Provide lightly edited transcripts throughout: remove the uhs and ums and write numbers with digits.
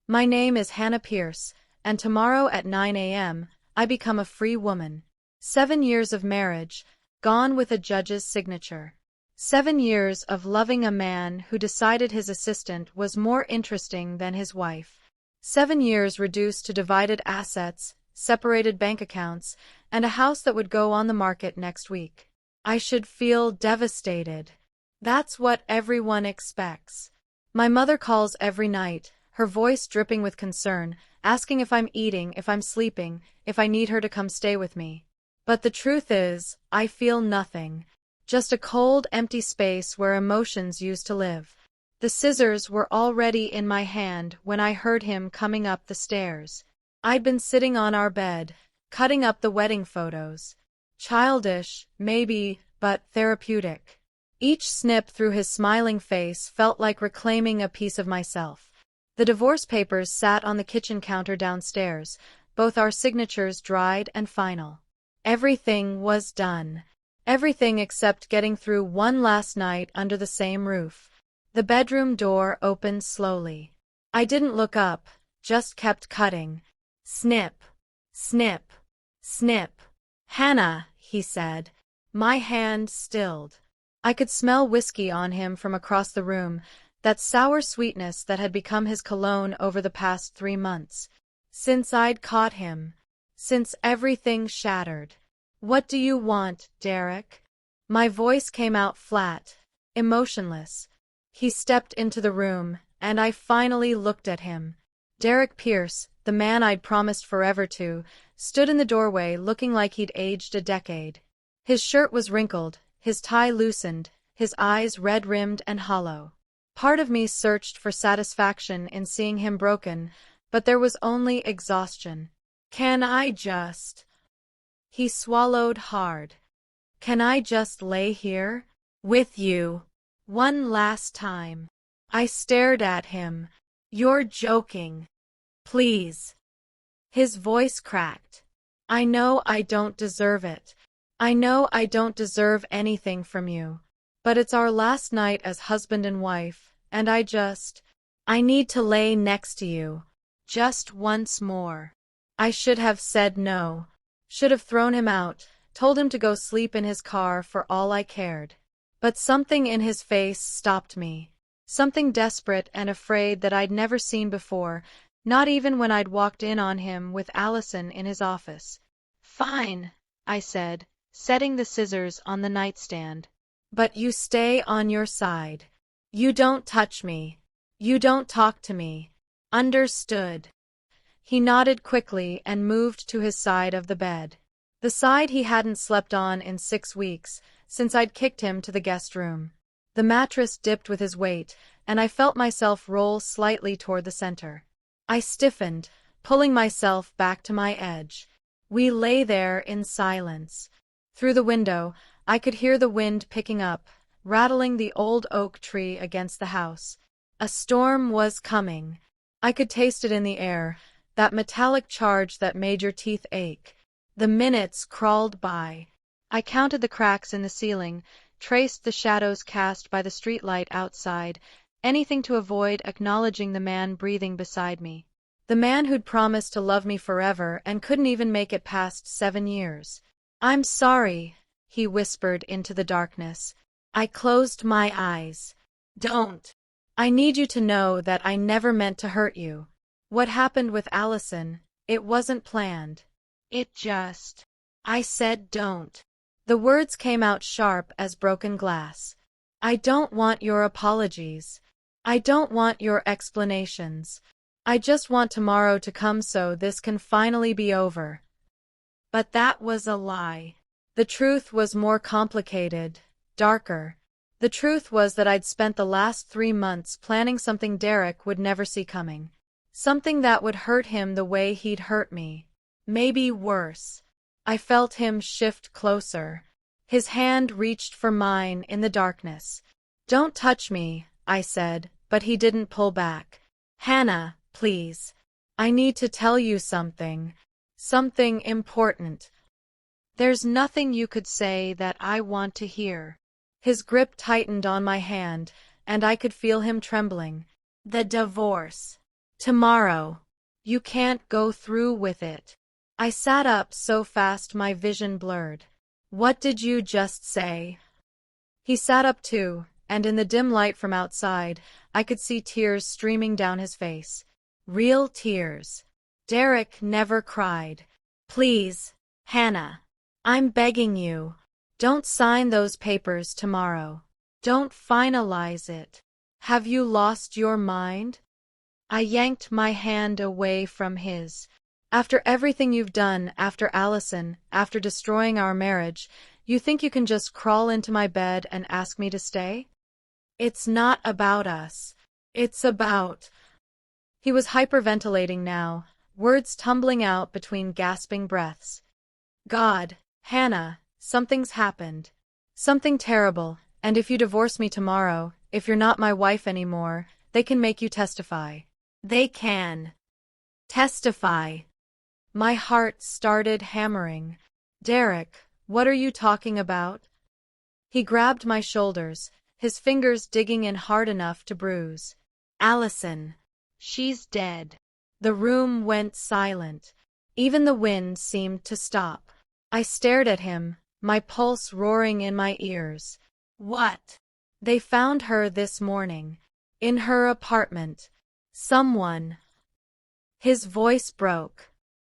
My name is Hannah Pierce, and tomorrow at 9 a.m., I become a free woman. 7 years of marriage, gone with a judge's signature. 7 years of loving a man who decided his assistant was more interesting than his wife. 7 years reduced to divided assets, separated bank accounts, and a house that would go on the market next week. I should feel devastated. That's what everyone expects. My mother calls every night, her voice dripping with concern, asking if I'm eating, if I'm sleeping, if I need her to come stay with me. But the truth is, I feel nothing. Just a cold, empty space where emotions used to live. The scissors were already in my hand when I heard him coming up the stairs. I'd been sitting on our bed, cutting up the wedding photos. Childish, maybe, but therapeutic. Each snip through his smiling face felt like reclaiming a piece of myself. The divorce papers sat on the kitchen counter downstairs, both our signatures dried and final. Everything was done. Everything except getting through one last night under the same roof. The bedroom door opened slowly. I didn't look up, just kept cutting. Snip, snip, snip. "Hannah," he said. My hand stilled. I could smell whiskey on him from across the room, that sour sweetness that had become his cologne over the past 3 months. Since I'd caught him. Since everything shattered. "What do you want, Derek?" My voice came out flat, emotionless. He stepped into the room, and I finally looked at him. Derek Pierce, the man I'd promised forever to, stood in the doorway looking like he'd aged a decade. His shirt was wrinkled, his tie loosened, his eyes red-rimmed and hollow. Part of me searched for satisfaction in seeing him broken, but there was only exhaustion. "Can I just—" He swallowed hard. "Can I just lay here? With you? One last time?" I stared at him. "You're joking. Please." His voice cracked. "I know I don't deserve it. I know I don't deserve anything from you. But it's our last night as husband and wife, and I need to lay next to you. Just once more." I should have said no. Should have thrown him out, told him to go sleep in his car for all I cared. But something in his face stopped me. Something desperate and afraid that I'd never seen before, not even when I'd walked in on him with Allison in his office. "Fine," I said, setting the scissors on the nightstand. "But you stay on your side. You don't touch me. You don't talk to me. Understood?" He nodded quickly and moved to his side of the bed. The side he hadn't slept on in 6 weeks, since I'd kicked him to the guest room. The mattress dipped with his weight, and I felt myself roll slightly toward the center. I stiffened, pulling myself back to my edge. We lay there in silence. Through the window, I could hear the wind picking up, rattling the old oak tree against the house. A storm was coming. I could taste it in the air, that metallic charge that made your teeth ache. The minutes crawled by. I counted the cracks in the ceiling, traced the shadows cast by the streetlight outside, anything to avoid acknowledging the man breathing beside me. The man who'd promised to love me forever and couldn't even make it past 7 years. "I'm sorry," he whispered into the darkness. I closed my eyes. "Don't. I need you to know that I never meant to hurt you. What happened with Allison, it wasn't planned. It just—" I said don't. The words came out sharp as broken glass. "I don't want your apologies. I don't want your explanations. I just want tomorrow to come so this can finally be over." But that was a lie. The truth was more complicated, darker. The truth was that I'd spent the last 3 months planning something Derek would never see coming. Something that would hurt him the way he'd hurt me. Maybe worse. I felt him shift closer. His hand reached for mine in the darkness. "Don't touch me," I said, but he didn't pull back. "Hannah, please. I need to tell you something. Something important. There's nothing you could say that I want to hear." His grip tightened on my hand, and I could feel him trembling. "The divorce. Tomorrow. You can't go through with it. I sat up so fast my vision blurred. What did you just say? He sat up too, and in the dim light from outside, I could see tears streaming down his face. Real tears. Derek never cried. Please, Hannah. I'm begging you. Don't sign those papers tomorrow. Don't finalize it. Have you lost your mind? I yanked my hand away from his. After everything you've done, after Allison, after destroying our marriage, you think you can just crawl into my bed and ask me to stay? It's not about us. It's about… He was hyperventilating now, words tumbling out between gasping breaths. God, Hannah, something's happened. Something terrible, and if you divorce me tomorrow, if you're not my wife anymore, they can make you testify. They can. Testify. My heart started hammering. Derek, what are you talking about? He grabbed my shoulders, his fingers digging in hard enough to bruise. Allison. She's dead. The room went silent. Even the wind seemed to stop. I stared at him, my pulse roaring in my ears. What? They found her this morning. In her apartment. Someone. His voice broke.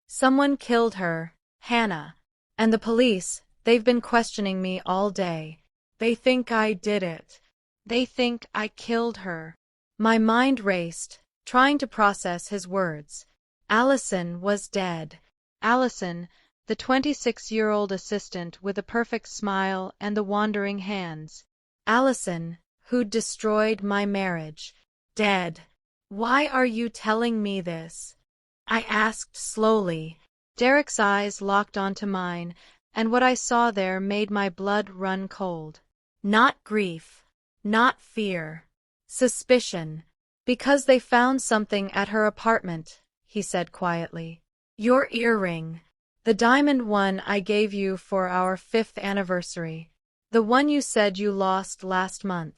Someone killed her, Hannah. And the police, they've been questioning me all day. They think I did it. They think I killed her. My mind raced, trying to process his words. Allison was dead. Allison, the 26-year-old assistant with a perfect smile and the wandering hands. Allison, who'd destroyed my marriage. Dead. Why are you telling me this? I asked slowly. Derek's eyes locked onto mine, and what I saw there made my blood run cold. Not grief. Not fear. Suspicion. Because they found something at her apartment, he said quietly. Your earring. The diamond one I gave you for our 5th anniversary. The one you said you lost last month.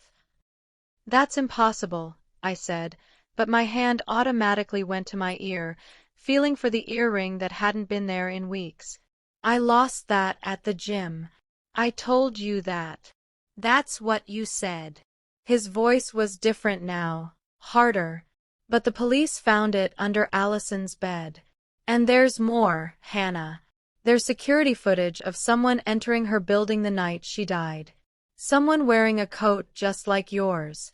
That's impossible, I said, but my hand automatically went to my ear, feeling for the earring that hadn't been there in weeks. I lost that at the gym. I told you that. That's what you said. His voice was different now, harder. But the police found it under Allison's bed. And there's more, Hannah. There's security footage of someone entering her building the night she died. Someone wearing a coat just like yours.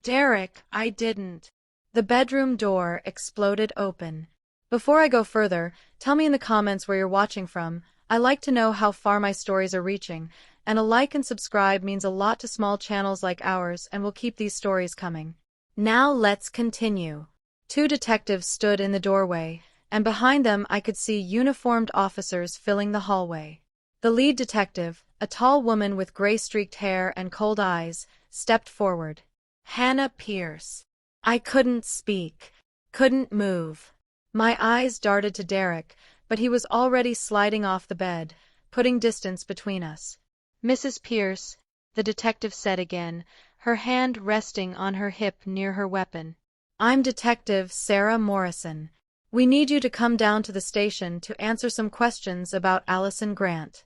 Derek, I didn't. The bedroom door exploded open. Before I go further, tell me in the comments where you're watching from. I like to know how far my stories are reaching, and a like and subscribe means a lot to small channels like ours and will keep these stories coming. Now let's continue. 2 detectives stood in the doorway, and behind them I could see uniformed officers filling the hallway. The lead detective, a tall woman with gray-streaked hair and cold eyes, stepped forward. Hannah Pierce. I couldn't speak, couldn't move. My eyes darted to Derek, but he was already sliding off the bed, putting distance between us. Mrs. Pierce, the detective said again, her hand resting on her hip near her weapon. I'm Detective Sarah Morrison. We need you to come down to the station to answer some questions about Allison Grant.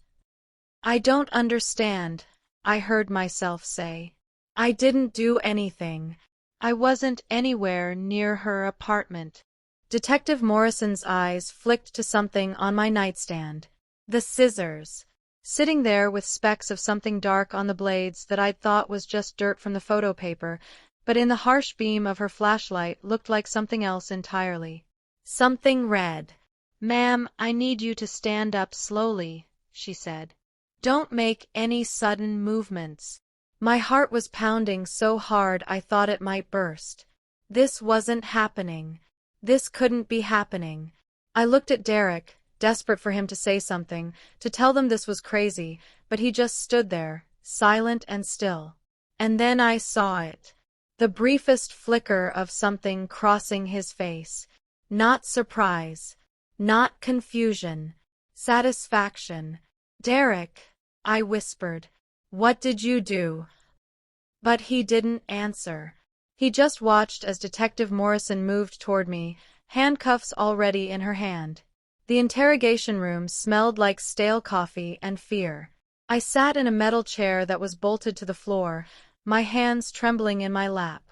I don't understand, I heard myself say. I didn't do anything. I wasn't anywhere near her apartment. Detective Morrison's eyes flicked to something on my nightstand. The scissors. Sitting there with specks of something dark on the blades that I'd thought was just dirt from the photo paper, but in the harsh beam of her flashlight looked like something else entirely. Something red. Ma'am, I need you to stand up slowly, she said. Don't make any sudden movements. My heart was pounding so hard I thought it might burst. This wasn't happening. This couldn't be happening. I looked at Derek, desperate for him to say something, to tell them this was crazy, but he just stood there, silent and still. And then I saw it. The briefest flicker of something crossing his face. Not surprise. Not confusion. Satisfaction. Derek, I whispered. What did you do? But he didn't answer. He just watched as Detective Morrison moved toward me, handcuffs already in her hand. The interrogation room smelled like stale coffee and fear. I sat in a metal chair that was bolted to the floor, my hands trembling in my lap.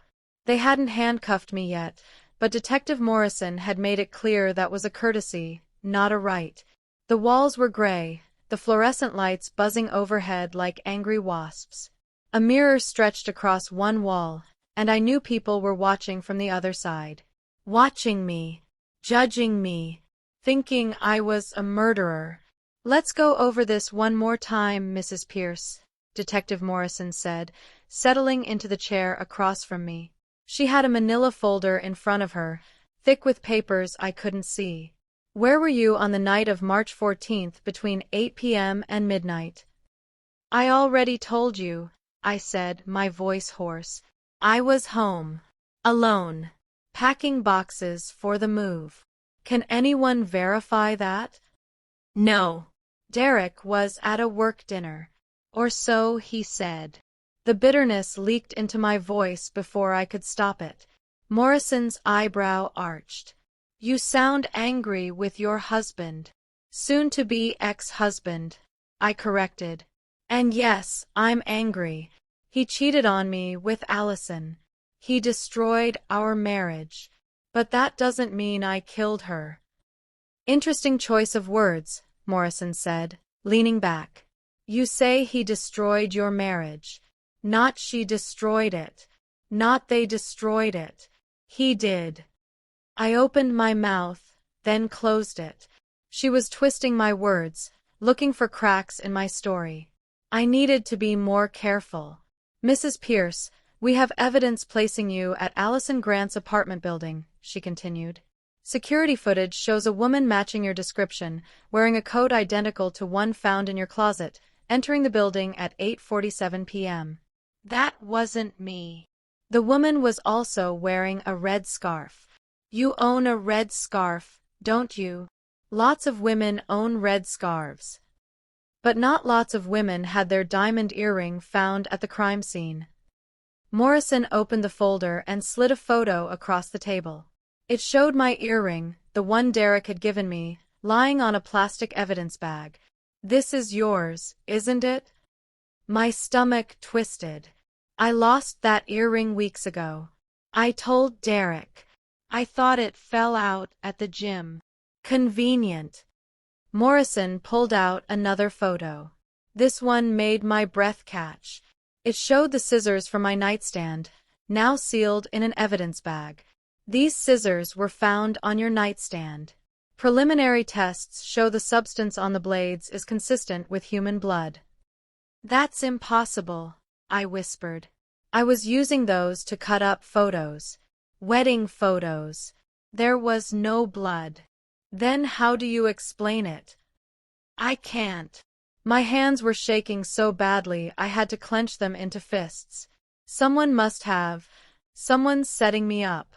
They hadn't handcuffed me yet, but Detective Morrison had made it clear that was a courtesy, not a right. The walls were gray, the fluorescent lights buzzing overhead like angry wasps. A mirror stretched across one wall, and I knew people were watching from the other side. Watching me, judging me, thinking I was a murderer. "Let's go over this one more time, Mrs. Pierce," Detective Morrison said, settling into the chair across from me. She had a manila folder in front of her, thick with papers I couldn't see. "Where were you on the night of March 14th between 8 p.m. and midnight?" "I already told you," I said, my voice hoarse. "I was home. Alone. Packing boxes for the move." "Can anyone verify that?" "No. Derek was at a work dinner. Or so he said." The bitterness leaked into my voice before I could stop it. Morrison's eyebrow arched. "You sound angry with your husband." "Soon-to-be ex-husband," I corrected. "And yes, I'm angry. He cheated on me with Allison. He destroyed our marriage. But that doesn't mean I killed her." "Interesting choice of words," Morrison said, leaning back. "You say he destroyed your marriage. Not she destroyed it. Not they destroyed it. He did." I opened my mouth, then closed it. She was twisting my words, looking for cracks in my story. I needed to be more careful. "Mrs. Pierce, we have evidence placing you at Allison Grant's apartment building," she continued. "Security footage shows a woman matching your description, wearing a coat identical to one found in your closet, entering the building at 8:47 p.m. That wasn't me." The woman was also wearing a red scarf. "You own a red scarf, don't you?" "Lots of women own red scarves. But not lots of women had their diamond earring found at the crime scene." Morrison opened the folder and slid a photo across the table. It showed my earring, the one Derek had given me, lying on a plastic evidence bag. "This is yours, isn't it?" My stomach twisted. "I lost that earring weeks ago. I told Derek. I thought it fell out at the gym." "Convenient." Morrison pulled out another photo. This one made my breath catch. It showed the scissors from my nightstand, now sealed in an evidence bag. "These scissors were found on your nightstand. Preliminary tests show the substance on the blades is consistent with human blood." "That's impossible," I whispered. "I was using those to cut up photos. Wedding photos. There was no blood." "Then how do you explain it?" "I can't." My hands were shaking so badly I had to clench them into fists. Someone must have. Someone's setting me up.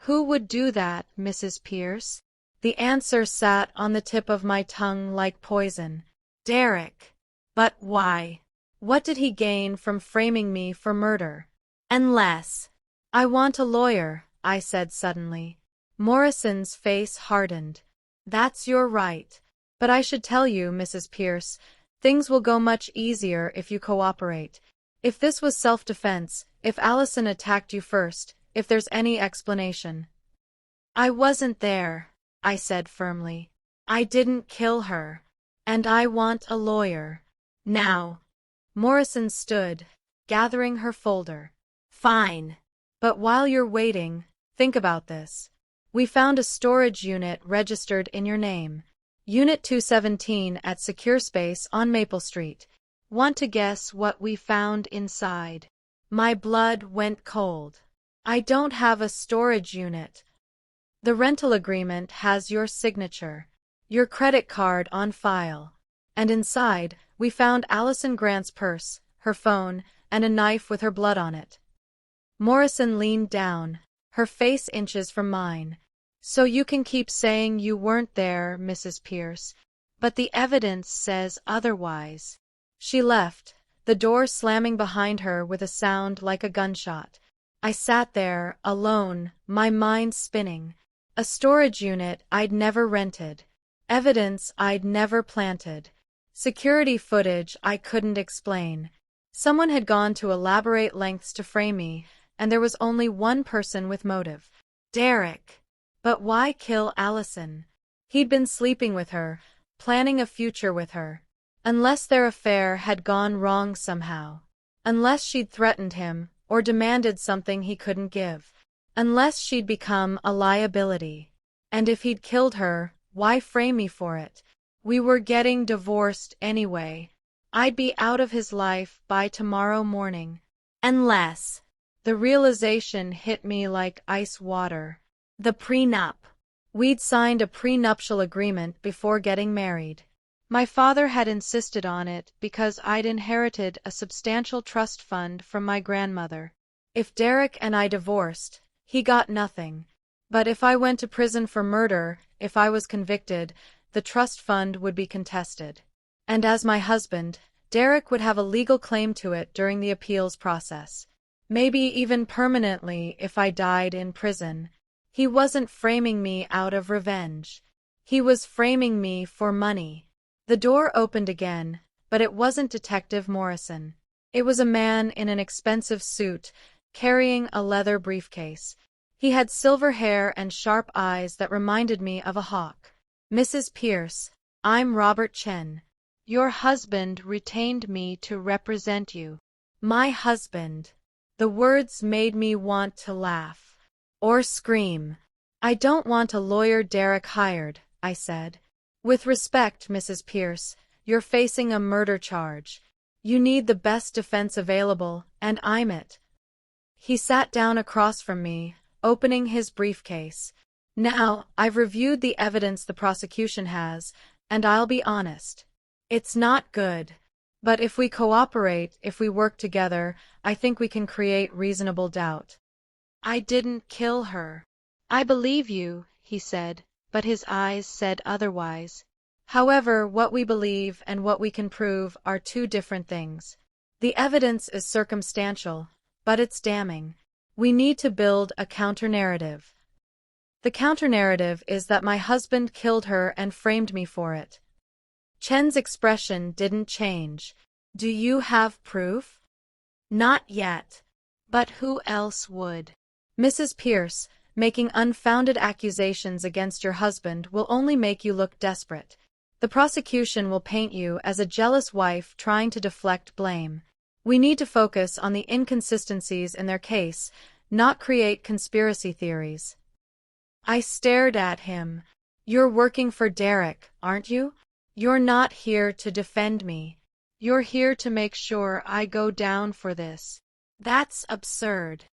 "Who would do that, Mrs. Pierce?" The answer sat on the tip of my tongue like poison. "Derek." But why? What did he gain from framing me for murder? "Unless." "I want a lawyer," I said suddenly. Morrison's face hardened. "That's your right. But I should tell you, Mrs. Pierce, things will go much easier if you cooperate. If this was self-defense, if Allison attacked you first, if there's any explanation." "I wasn't there," I said firmly. "I didn't kill her. And I want a lawyer. Now." Morrison stood, gathering her folder. "Fine. But while you're waiting, think about this. We found a storage unit registered in your name. Unit 217 at Secure Space on Maple Street. Want to guess what we found inside?" My blood went cold. "I don't have a storage unit." "The rental agreement has your signature, your credit card on file. And inside, we found Allison Grant's purse, her phone, and a knife with her blood on it." Morrison leaned down, her face inches from mine. "So you can keep saying you weren't there, Mrs. Pierce, but the evidence says otherwise." She left, the door slamming behind her with a sound like a gunshot. I sat there, alone, my mind spinning. A storage unit I'd never rented. Evidence I'd never planted. Security footage I couldn't explain. Someone had gone to elaborate lengths to frame me, and there was only one person with motive. Derek. But why kill Allison? He'd been sleeping with her, planning a future with her. Unless their affair had gone wrong somehow. Unless she'd threatened him, or demanded something he couldn't give. Unless she'd become a liability. And if he'd killed her, why frame me for it? We were getting divorced anyway. I'd be out of his life by tomorrow morning. Unless. The realization hit me like ice water. The prenup. We'd signed a prenuptial agreement before getting married. My father had insisted on it because I'd inherited a substantial trust fund from my grandmother. If Derek and I divorced, he got nothing. But if I went to prison for murder, if I was convicted, the trust fund would be contested. And as my husband, Derek would have a legal claim to it during the appeals process. Maybe even permanently if I died in prison. He wasn't framing me out of revenge. He was framing me for money. The door opened again, but it wasn't Detective Morrison. It was a man in an expensive suit, carrying a leather briefcase. He had silver hair and sharp eyes that reminded me of a hawk. Mrs. Pierce, I'm Robert Chen. Your husband retained me to represent you. My husband. The words made me want to laugh. Or scream. I don't want a lawyer Derek hired, I said. With respect, Mrs. Pierce, you're facing a murder charge. You need the best defense available, and I'm it. He sat down across from me, opening his briefcase. Now, I've reviewed the evidence the prosecution has, and I'll be honest. It's not good. But if we cooperate, if we work together, I think we can create reasonable doubt. I didn't kill her. I believe you, he said, but his eyes said otherwise. However, what we believe and what we can prove are two different things. The evidence is circumstantial, but it's damning. We need to build a counter-narrative. The counter-narrative is that my husband killed her and framed me for it. Chen's expression didn't change. Do you have proof? Not yet. But who else would? Mrs. Pierce, making unfounded accusations against your husband will only make you look desperate. The prosecution will paint you as a jealous wife trying to deflect blame. We need to focus on the inconsistencies in their case, not create conspiracy theories. I stared at him. You're working for Derek, aren't you? You're not here to defend me. You're here to make sure I go down for this. That's absurd.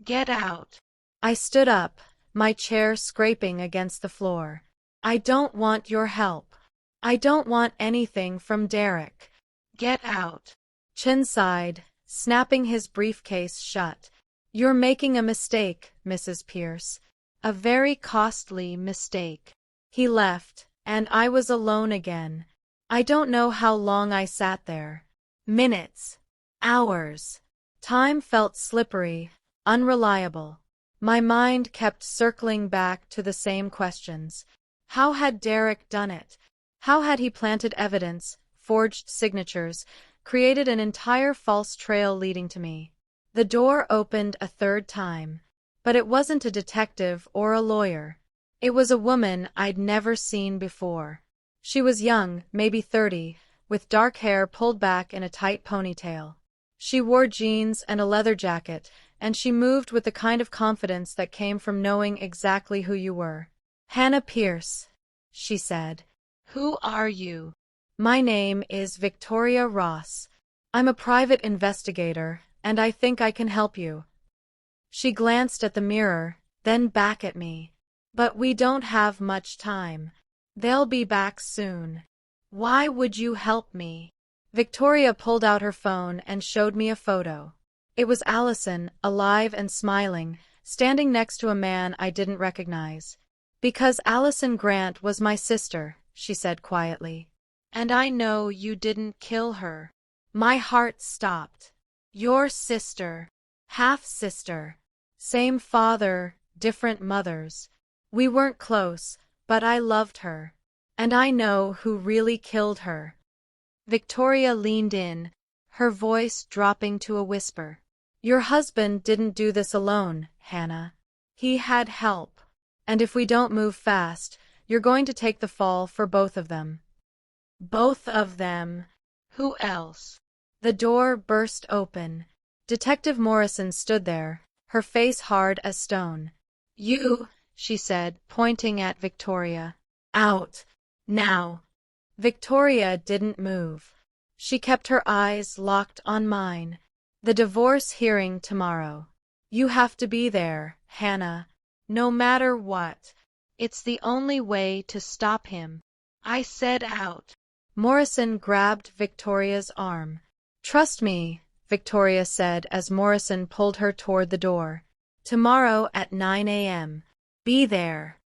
Get out. I stood up, my chair scraping against the floor. I don't want your help. I don't want anything from Derek. Get out. Chen sighed, snapping his briefcase shut. You're making a mistake, Mrs. Pierce. A very costly mistake. He left, and I was alone again. I don't know how long I sat there. Minutes. Hours. Time felt slippery, unreliable. My mind kept circling back to the same questions. How had Derek done it? How had he planted evidence, forged signatures, created an entire false trail leading to me? The door opened a third time. But it wasn't a detective or a lawyer. It was a woman I'd never seen before. She was young, maybe 30, with dark hair pulled back in a tight ponytail. She wore jeans and a leather jacket, and she moved with the kind of confidence that came from knowing exactly who you were. Hannah Pierce, she said. Who are you? My name is Victoria Ross. I'm a private investigator, and I think I can help you. She glanced at the mirror, then back at me. But we don't have much time. They'll be back soon. Why would you help me? Victoria pulled out her phone and showed me a photo. It was Allison, alive and smiling, standing next to a man I didn't recognize. Because Allison Grant was my sister, she said quietly. And I know you didn't kill her. My heart stopped. Your sister. Half-sister. Same father, different mothers. We weren't close, but I loved her. And I know who really killed her." Victoria leaned in, her voice dropping to a whisper. "Your husband didn't do this alone, Hannah. He had help. And if we don't move fast, you're going to take the fall for both of them." "Both of them? Who else?" The door burst open. Detective Morrison stood there, her face hard as stone. "You," she said, pointing at Victoria. "Out. Now." Victoria didn't move. She kept her eyes locked on mine. "The divorce hearing tomorrow. You have to be there, Hannah. No matter what. It's the only way to stop him." I said out. Morrison grabbed Victoria's arm. "Trust me," Victoria said as Morrison pulled her toward the door. "Tomorrow at 9 a.m. Be there."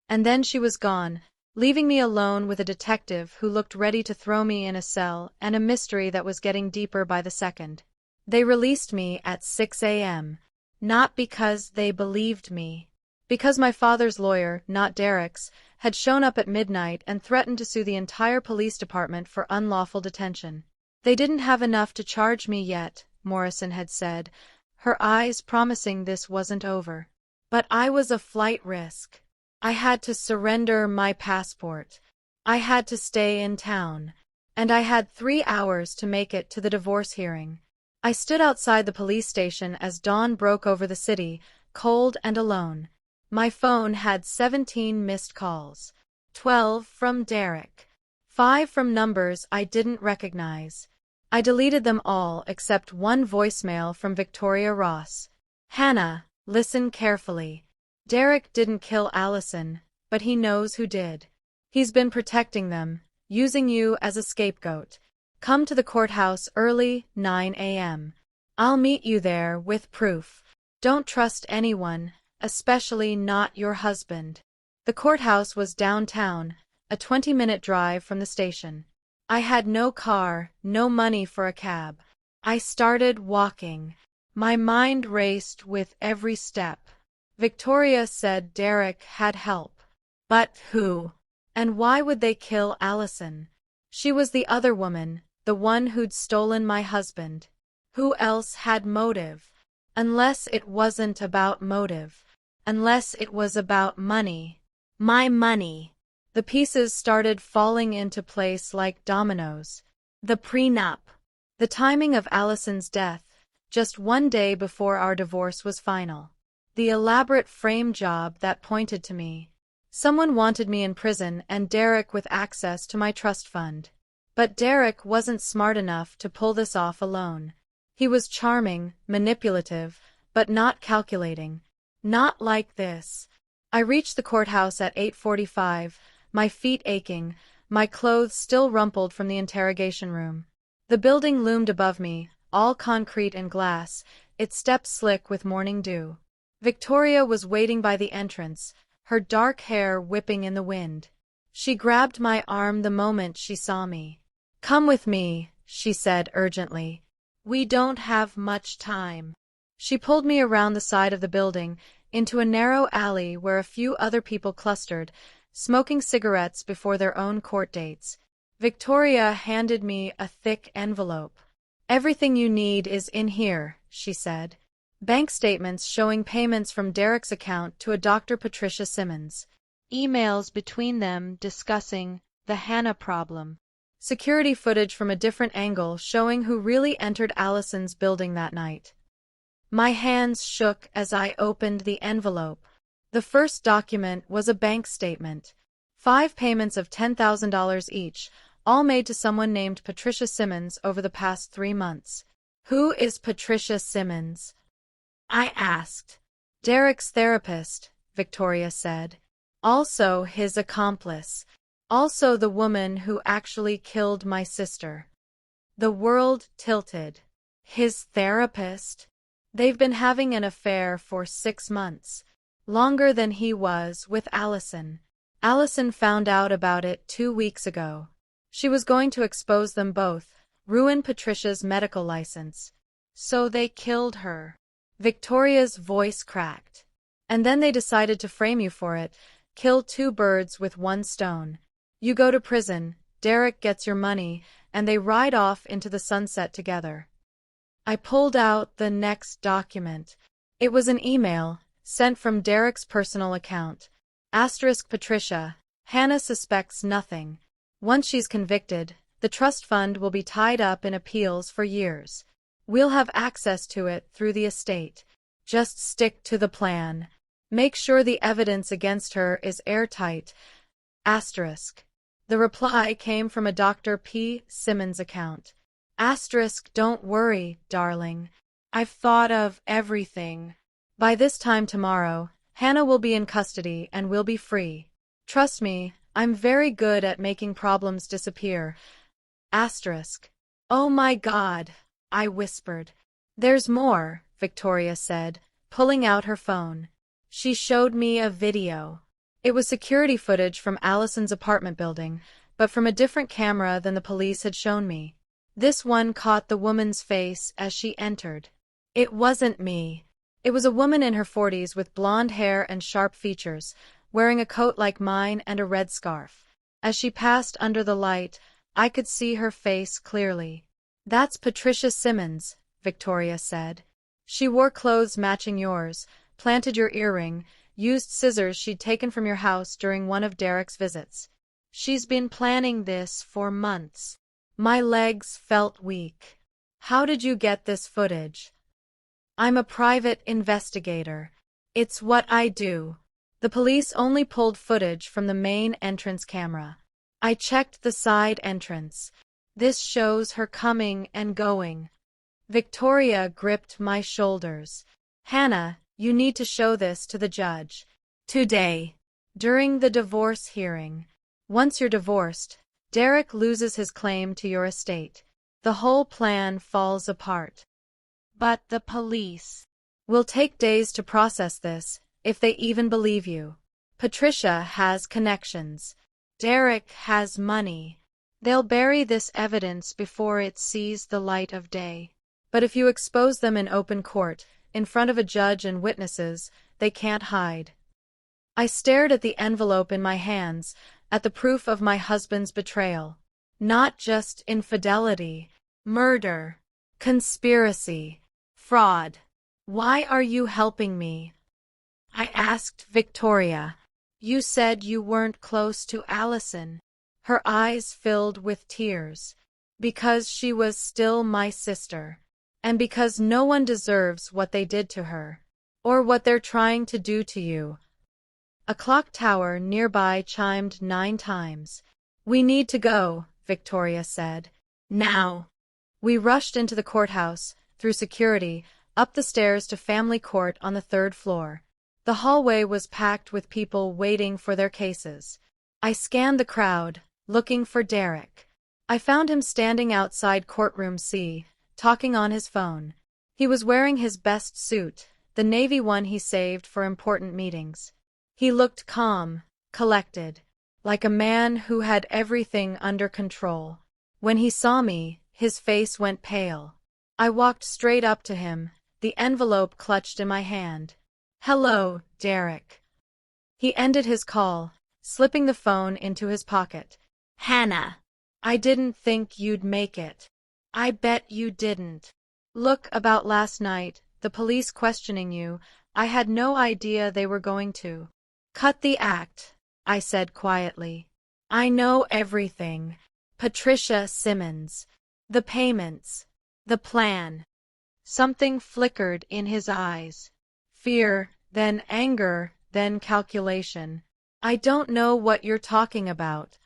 And then she was gone, leaving me alone with a detective who looked ready to throw me in a cell and a mystery that was getting deeper by the second. They released me at 6 a.m. Not because they believed me. Because my father's lawyer, not Derek's, had shown up at midnight and threatened to sue the entire police department for unlawful detention. "They didn't have enough to charge me yet," Morrison had said, her eyes promising this wasn't over. "But I was a flight risk. I had to surrender my passport. I had to stay in town. And I had 3 hours to make it to the divorce hearing." I stood outside the police station as dawn broke over the city, cold and alone. My phone had 17 missed calls. 12 from Derek. 5 from numbers I didn't recognize. I deleted them all except one voicemail from Victoria Ross. "Hannah, listen carefully. Derek didn't kill Allison, but he knows who did. He's been protecting them, using you as a scapegoat. Come to the courthouse early, 9 a.m. I'll meet you there with proof. Don't trust anyone, especially not your husband." The courthouse was downtown, a 20-minute drive from the station. I had no car, no money for a cab. I started walking. My mind raced with every step. Victoria said Derek had help. But who? And why would they kill Allison? She was the other woman, the one who'd stolen my husband. Who else had motive? Unless it wasn't about motive. Unless it was about money. My money. The pieces started falling into place like dominoes. The prenup. The timing of Allison's death, just 1 day before our divorce was final. The elaborate frame job that pointed to me. Someone wanted me in prison and Derek with access to my trust fund. But Derek wasn't smart enough to pull this off alone. He was charming, manipulative, but not calculating. Not like this. I reached the courthouse at 8:45, my feet aching, my clothes still rumpled from the interrogation room. The building loomed above me, all concrete and glass, its steps slick with morning dew. Victoria was waiting by the entrance, her dark hair whipping in the wind. She grabbed my arm the moment she saw me. "Come with me," she said urgently. "We don't have much time." She pulled me around the side of the building, into a narrow alley where a few other people clustered, smoking cigarettes before their own court dates. Victoria handed me a thick envelope. "Everything you need is in here," she said. Bank statements showing payments from Derek's account to a Dr. Patricia Simmons. Emails between them discussing the Hannah problem. Security footage from a different angle showing who really entered Allison's building that night. My hands shook as I opened the envelope. The first document was a bank statement. 5 payments of $10,000 each, all made to someone named Patricia Simmons over the past 3 months. "Who is Patricia Simmons?" I asked. "Derek's therapist," Victoria said. "Also his accomplice. Also the woman who actually killed my sister." The world tilted. His therapist? They've been having an affair for 6 months. Longer than he was with Allison. Allison found out about it 2 weeks ago. She was going to expose them both, ruin Patricia's medical license. So they killed her. Victoria's voice cracked. And then they decided to frame you for it. Kill two birds with one stone. You go to prison, Derek gets your money, and they ride off into the sunset together. I pulled out the next document. It was an email, sent from Derek's personal account. Asterisk Patricia, Hannah suspects nothing. Once she's convicted, the trust fund will be tied up in appeals for years. We'll have access to it through the estate. Just stick to the plan. Make sure the evidence against her is airtight. Asterisk. The reply came from a Dr. P. Simmons account. Asterisk, don't worry, darling. I've thought of everything. By this time tomorrow, Hannah will be in custody and we'll be free. Trust me, I'm very good at making problems disappear. Asterisk. Oh my God, I whispered. There's more, Victoria said, pulling out her phone. She showed me a video. It was security footage from Allison's apartment building, but from a different camera than the police had shown me. This one caught the woman's face as she entered. It wasn't me. It was a woman in her 40s with blonde hair and sharp features, wearing a coat like mine and a red scarf. As she passed under the light, I could see her face clearly. That's Patricia Simmons, Victoria said. She wore clothes matching yours, planted your earring, used scissors she'd taken from your house during one of Derek's visits. She's been planning this for months. My legs felt weak. How did you get this footage? I'm a private investigator. It's what I do. The police only pulled footage from the main entrance camera. I checked the side entrance. This shows her coming and going. Victoria gripped my shoulders. Hannah, you need to show this to the judge. Today. During the divorce hearing. Once you're divorced, Derek loses his claim to your estate. The whole plan falls apart. But the police will take days to process this, if they even believe you. Patricia has connections. Derek has money. They'll bury this evidence before it sees the light of day. But if you expose them in open court, in front of a judge and witnesses, they can't hide. I stared at the envelope in my hands, at the proof of my husband's betrayal. Not just infidelity, murder, conspiracy, fraud. Why are you helping me? I asked Victoria. You said you weren't close to Allison. Her eyes filled with tears. Because she was still my sister. And because no one deserves what they did to her. Or what they're trying to do to you. A clock tower nearby chimed 9 times. We need to go, Victoria said. Now. We rushed into the courthouse, through security, up the stairs to family court on the 3rd floor. The hallway was packed with people waiting for their cases. I scanned the crowd, looking for Derek. I found him standing outside courtroom C, talking on his phone. He was wearing his best suit, the navy one he saved for important meetings. He looked calm, collected, like a man who had everything under control. When he saw me, his face went pale. I walked straight up to him, the envelope clutched in my hand. Hello, Derek. He ended his call, slipping the phone into his pocket. Hannah, I didn't think you'd make it. I bet you didn't. Look, about last night, the police questioning you, I had no idea they were going to. Cut the act, I said quietly. I know everything. Patricia Simmons. The payments. The plan. Something flickered in his eyes. Fear, then anger, then calculation. I don't know what you're talking about.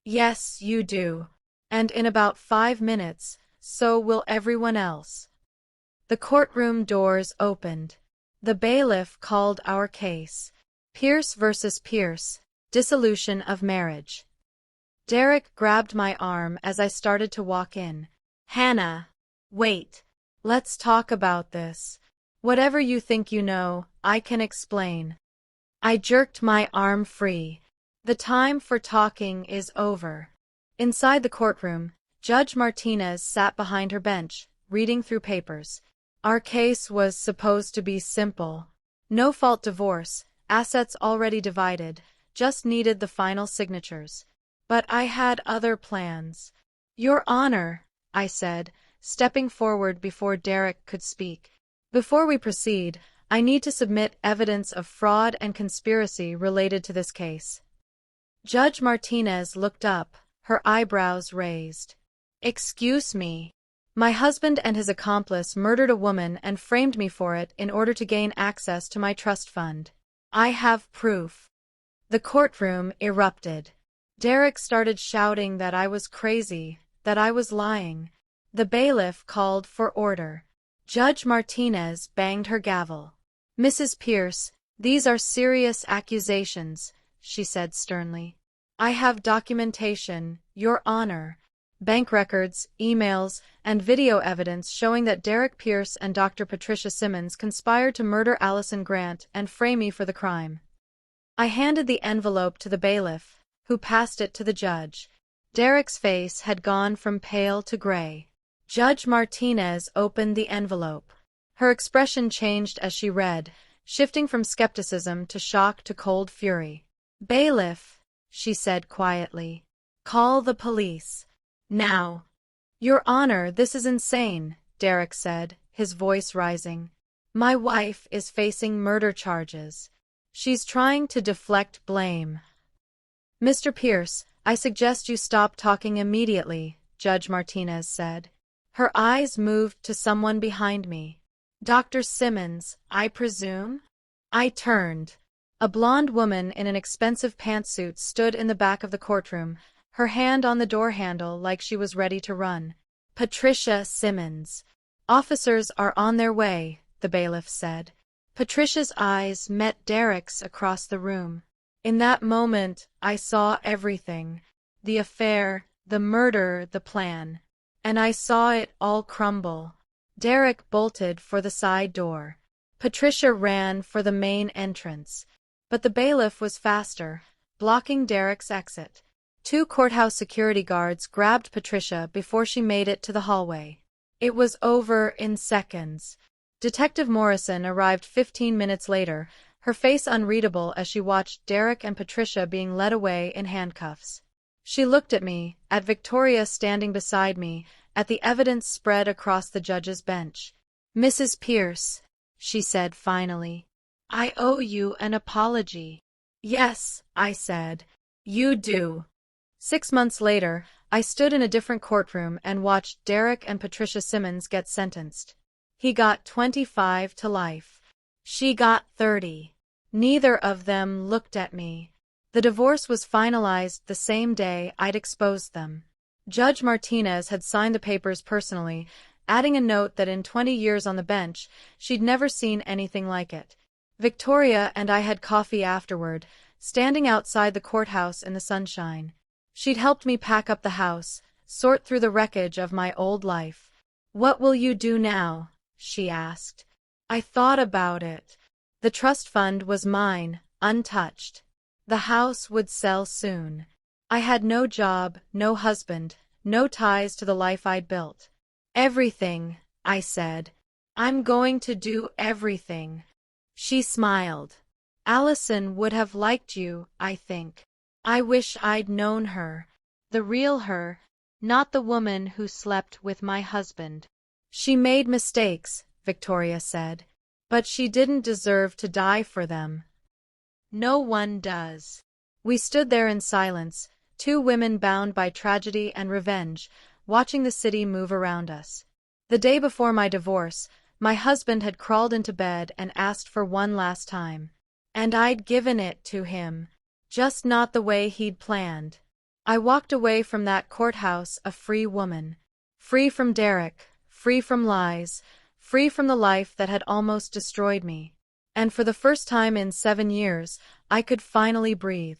Yes, you do. And in about 5 minutes, so will everyone else. The courtroom doors opened. The bailiff called our case. Pierce versus Pierce, dissolution of marriage. Derek grabbed my arm as I started to walk in. Hannah, wait. Let's talk about this. Whatever you think you know, I can explain. I jerked my arm free. The time for talking is over. Inside the courtroom, Judge Martinez sat behind her bench, reading through papers. Our case was supposed to be simple. No-fault divorce, assets already divided, just needed the final signatures. But I had other plans. Your Honor, I said, stepping forward before Derek could speak. Before we proceed, I need to submit evidence of fraud and conspiracy related to this case. Judge Martinez looked up, her eyebrows raised. Excuse me. My husband and his accomplice murdered a woman and framed me for it in order to gain access to my trust fund. I have proof. The courtroom erupted. Derek started shouting that I was crazy, that I was lying. The bailiff called for order. Judge Martinez banged her gavel. Mrs. Pierce, these are serious accusations, she said sternly. I have documentation, Your Honor. Bank records, emails, and video evidence showing that Derek Pierce and Dr. Patricia Simmons conspired to murder Allison Grant and frame me for the crime. I handed the envelope to the bailiff, who passed it to the judge. Derek's face had gone from pale to gray. Judge Martinez opened the envelope. Her expression changed as she read, shifting from skepticism to shock to cold fury. Bailiff, she said quietly, call the police. Now. Your Honor, this is insane, Derek said, his voice rising. My wife is facing murder charges. She's trying to deflect blame. Mr. Pierce, I suggest you stop talking immediately, Judge Martinez said. Her eyes moved to someone behind me. Dr. Simmons, I presume? I turned. A blonde woman in an expensive pantsuit stood in the back of the courtroom, her hand on the door handle like she was ready to run. Patricia Simmons. Officers are on their way, the bailiff said. Patricia's eyes met Derek's across the room. In that moment, I saw everything. The affair, the murder, the plan. And I saw it all crumble. Derek bolted for the side door. Patricia ran for the main entrance. But the bailiff was faster, blocking Derek's exit. 2 courthouse security guards grabbed Patricia before she made it to the hallway. It was over in seconds. Detective Morrison arrived 15 minutes later, her face unreadable as she watched Derek and Patricia being led away in handcuffs. She looked at me, at Victoria standing beside me, at the evidence spread across the judge's bench. Mrs. Pierce, she said finally, I owe you an apology. Yes, I said. You do. 6 months later, I stood in a different courtroom and watched Derek and Patricia Simmons get sentenced. He got 25 to life. She got 30. Neither of them looked at me. The divorce was finalized the same day I'd exposed them. Judge Martinez had signed the papers personally, adding a note that in 20 years on the bench, she'd never seen anything like it. Victoria and I had coffee afterward, standing outside the courthouse in the sunshine. She'd helped me pack up the house, sort through the wreckage of my old life. What will you do now? She asked. I thought about it. The trust fund was mine, untouched. The house would sell soon. I had no job, no husband, no ties to the life I'd built. Everything, I said. I'm going to do everything. She smiled. Allison would have liked you, I think. I wish I'd known her. The real her, not the woman who slept with my husband. She made mistakes, Victoria said. But she didn't deserve to die for them. No one does. We stood there in silence, 2 women bound by tragedy and revenge, watching the city move around us. The day before my divorce, my husband had crawled into bed and asked for one last time. And I'd given it to him. Just not the way he'd planned. I walked away from that courthouse a free woman. Free from Derek, free from lies, free from the life that had almost destroyed me. And for the first time in 7 years, I could finally breathe.